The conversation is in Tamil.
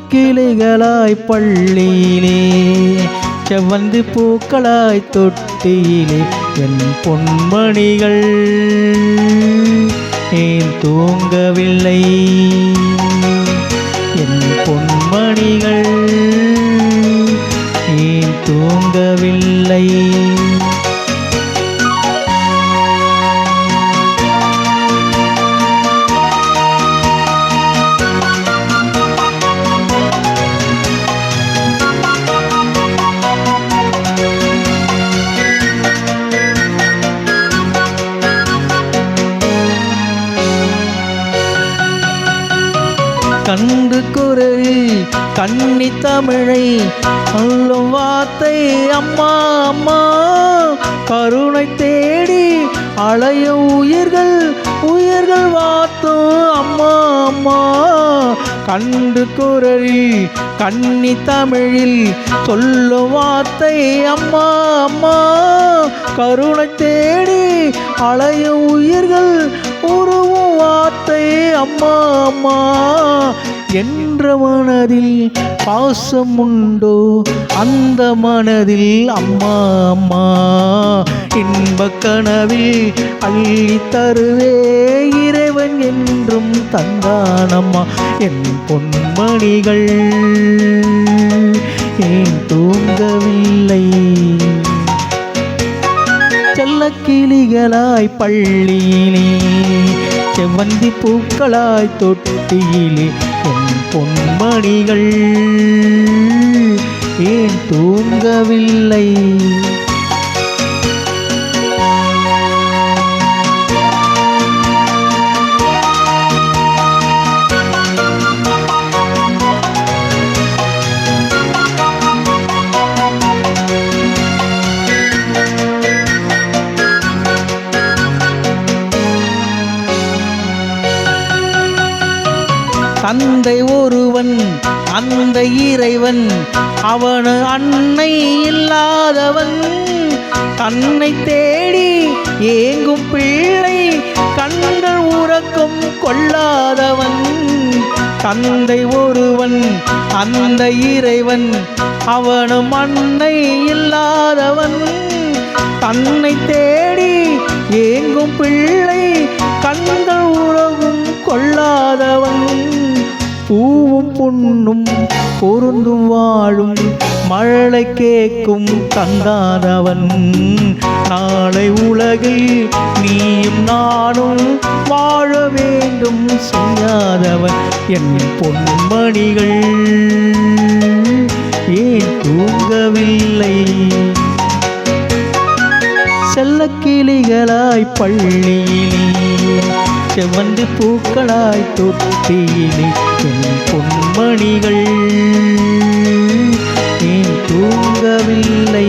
கிளிகளாய் பள்ளியிலே செவ்வந்தி பூக்களாய் தொட்டியிலே என் பொன்மணிகள் ஏன் தூங்கவில்லை என் பொன்மணிகள் ஏன் தூங்கவில்லை கண்டு குரலில் கன்னி தமிழை சொல்லும் வார்த்தை அம்மா அம்மா கருணை தேடி அலையும் உயிர்கள் உயிர்கள் வார்த்தும் அம்மா அம்மா கண்டு குரலில் கன்னி தமிழில் சொல்லும் வார்த்தை அம்மா அம்மா கருணை தேடி அலையும் உயிர்கள் உருவும் வார்த்தை அம்மா அம்மா என்ற மனதில் பாசம் உண்டோ அந்த மனதில் அம்மா அம்மா இன்பக் கனவில் அள்ளி தருவே இறைவன் என்றும் தந்தானம்மா என் பொன்மணிகள் ஏன் தூங்கவில்லை செல்லக்கிளிகளாய் பள்ளியிலே செவ்வந்தி பூக்களாய் தொட்டியிலே என் பொன்மணிகள் ஏன் தூங்கவில்லை தந்தை ஒருவன் அந்த இறைவன் அவனு அன்னை இல்லாதவன் தன்னை தேடி ஏங்கும் பிள்ளை கண்கள் உறக்கம் கொள்ளாதவன் தந்தை ஒருவன் அந்த இறைவன் அவனும் அன்னை இல்லாதவன் தன்னை தேடி ஏங்கும் பிள்ளை கண்கள் உறவும் கொள்ளாதவன் பூவும் பொன்னும் பொருந்தும் வாழும் மழலை கேட்கும் தங்காதவன் நாளை உலகில் நீயும் நானும் வாழ வேண்டும் செய்யாதவன் என் பொன்மணிகள் ஏன் தூங்கவில்லை செல்லக்கிளிகளாய் பள்ளியிலே செவ்வந்தி பூக்களாய் தொட்டியிலே என் பொன்மணிகள் ஏன் தூங்கவில்லை